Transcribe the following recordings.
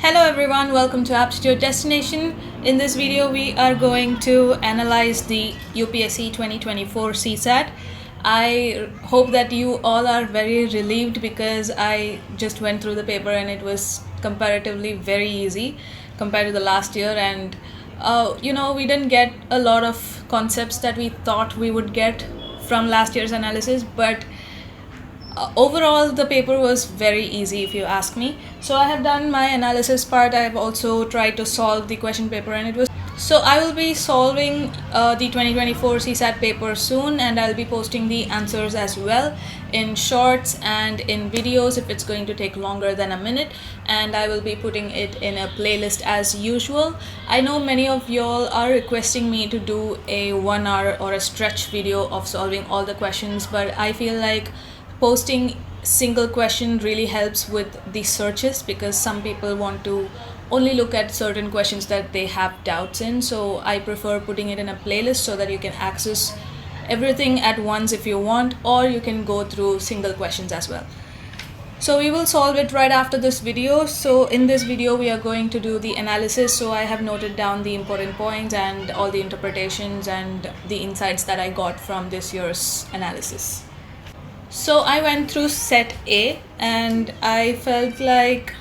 Hello everyone, welcome to Aptitude Destination. In this video, we are going to analyze the UPSC 2024 CSAT. I hope that you all are very relieved because I just went through the paper and it was comparatively very easy compared to the last year, and we didn't get a lot of concepts that we thought we would get from last year's analysis, but overall the paper was very easy if you ask me. So I have done my analysis part. I have also tried to solve the question paper, and I will be solving the 2024 CSAT paper soon, and I'll be posting the answers as well in shorts and in videos if it's going to take longer than a minute, and I will be putting it in a playlist as usual. I know many of y'all are requesting me to do a 1 hour or a stretch video of solving all the questions, but I feel like posting single question really helps with the searches because some people want to only look at certain questions that they have doubts in. So I prefer putting it in a playlist so that you can access everything at once if you want, or you can go through single questions as well. So we will solve it right after this video. So in this video we are going to do the analysis. So I have noted down the important points and all the interpretations and the insights that I got from this year's analysis. So I went through set A and I felt like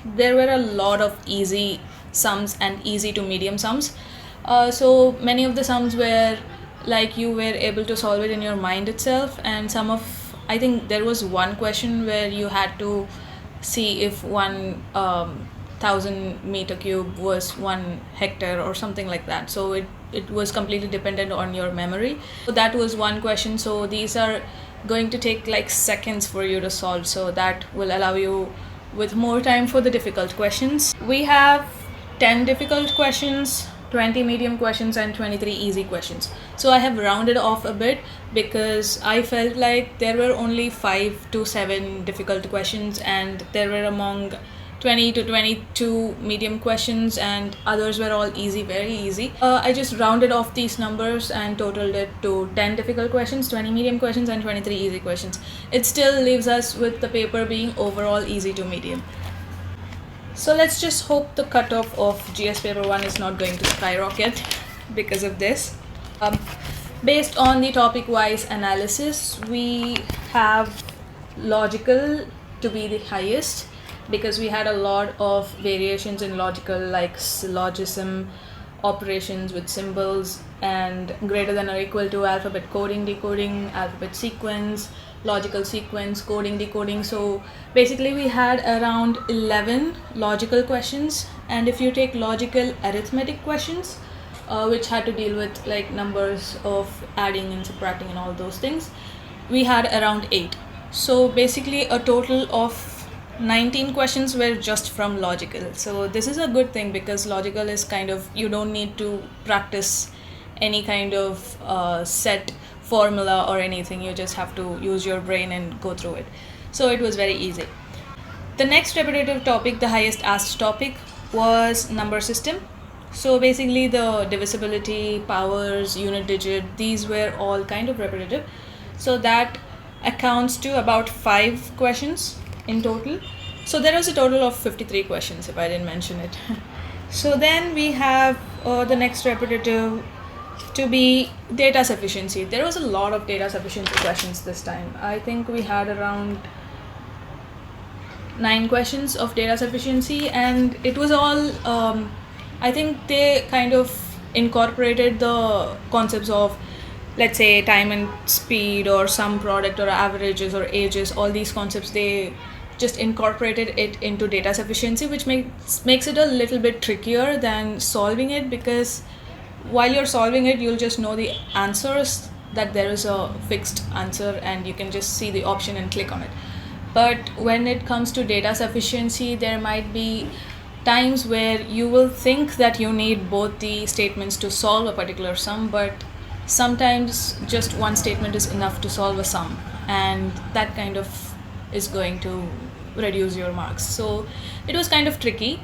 there were a lot of easy sums and easy to medium sums. So many of the sums were like you were able to solve it in your mind itself, and I think there was one question where you had to see if 1,000 meter cube was 1 hectare or something like that. So it was completely dependent on your memory. So that was one question. So these are going to take like seconds for you to solve, so that will allow you with more time for the difficult questions. We have 10 difficult questions, 20 medium questions, and 23 easy questions. So I have rounded off a bit because I felt like there were only 5 to 7 difficult questions and there were among 20 to 22 medium questions, and others were all easy, very easy. I just rounded off these numbers and totaled it to 10 difficult questions, 20 medium questions, and 23 easy questions. It still leaves us with the paper being overall easy to medium. So let's just hope the cutoff of GS paper 1 is not going to skyrocket because of this. Based on the topic wise analysis, we have logical to be the highest, because we had a lot of variations in logical, like syllogism, operations with symbols, and greater than or equal to, alphabet coding, decoding, alphabet sequence, logical sequence, coding, decoding. So basically we had around 11 logical questions, and if you take logical arithmetic questions, which had to deal with like numbers of adding and subtracting and all those things, we had around 8. So basically a total of 19 questions were just from logical. So this is a good thing because logical is kind of, you don't need to practice any kind of set formula or anything. You just have to use your brain and go through it. So it was very easy. The next repetitive topic, the highest asked topic, was number system. So basically the divisibility, powers, unit digit, these were all kind of repetitive. So that accounts to about 5 questions in total. So there was a total of 53 questions if I didn't mention it. So then we have the next repetitive to be data sufficiency. There was a lot of data sufficiency questions this time. I think we had around 9 questions of data sufficiency, and it was all I think they kind of incorporated the concepts of, let's say, time and speed or sum product or averages or ages. All these concepts, they just incorporated it into data sufficiency, which makes it a little bit trickier than solving it, because while you're solving it, you'll just know the answers, that there is a fixed answer and you can just see the option and click on it. But when it comes to data sufficiency, there might be times where you will think that you need both the statements to solve a particular sum, but sometimes just one statement is enough to solve a sum, and that kind of is going to reduce your marks. So it was kind of tricky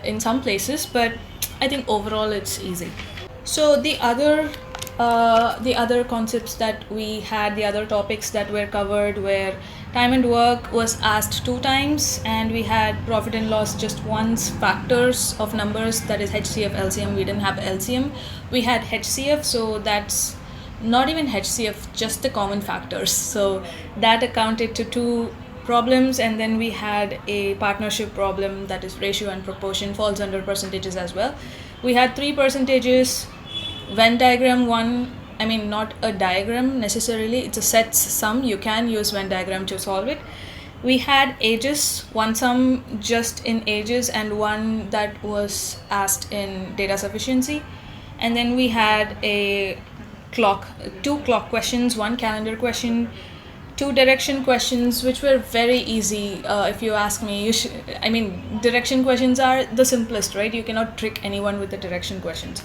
in some places, but I think overall it's easy. So the other The other concepts that we had, the other topics that were covered were time and work was asked 2 times, and we had profit and loss just once, factors of numbers, that is HCF, LCM. We didn't have LCM. We had HCF, so that's not even HCF, just the common factors. So that accounted to 2 problems, and then we had a partnership problem, that is ratio and proportion, falls under percentages as well. We had 3 percentages, Venn diagram one, I mean not a diagram necessarily, it's a sets sum, you can use Venn diagram to solve it. We had ages, one sum just in ages and one that was asked in data sufficiency. And then we had two clock questions, one calendar question, 2 direction questions, which were very easy. If you ask me, direction questions are the simplest, right? You cannot trick anyone with the direction questions.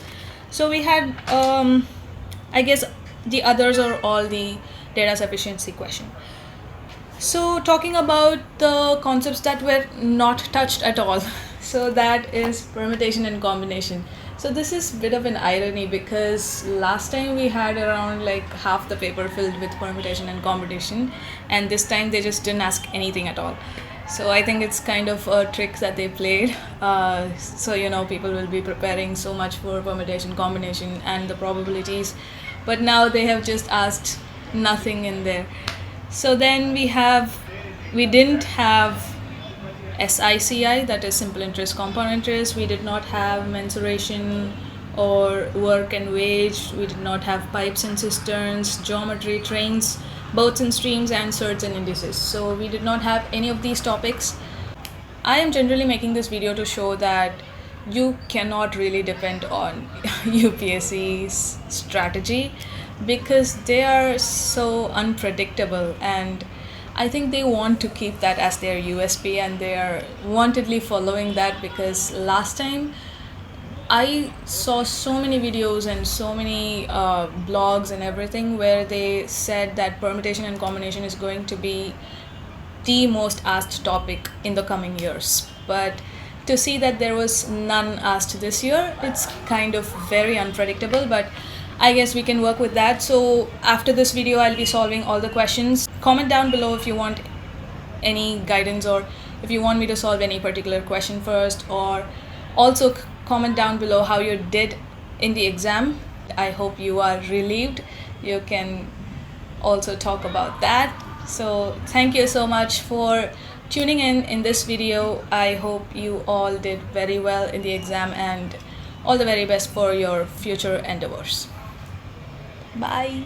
So we had, I guess the others are all the data sufficiency question. So talking about the concepts that were not touched at all, so that is permutation and combination. So this is a bit of an irony, because last time we had around like half the paper filled with permutation and combination, and this time they just didn't ask anything at all. So I think it's kind of a trick that they played. So people will be preparing so much for permutation, combination and the probabilities, but now they have just asked nothing in there. So then we didn't have SICI, that is simple interest, compound interest. We did not have mensuration or work and wage. We did not have pipes and cisterns, geometry, trains, boats and streams, and surds and indices. So we did not have any of these topics. I am generally making this video to show that you cannot really depend on UPSC's strategy, because they are so unpredictable, and I think they want to keep that as their USP, and they are wantedly following that, because last time I saw so many videos and so many blogs and everything where they said that permutation and combination is going to be the most asked topic in the coming years. But to see that there was none asked this year, it's kind of very unpredictable, but I guess we can work with that. So after this video, I'll be solving all the questions. Comment down below if you want any guidance, or if you want me to solve any particular question first, or also comment down below how you did in the exam. I hope you are relieved. You can also talk about that. So thank you so much for tuning in this video. I hope you all did very well in the exam, and all the very best for your future endeavors. Bye.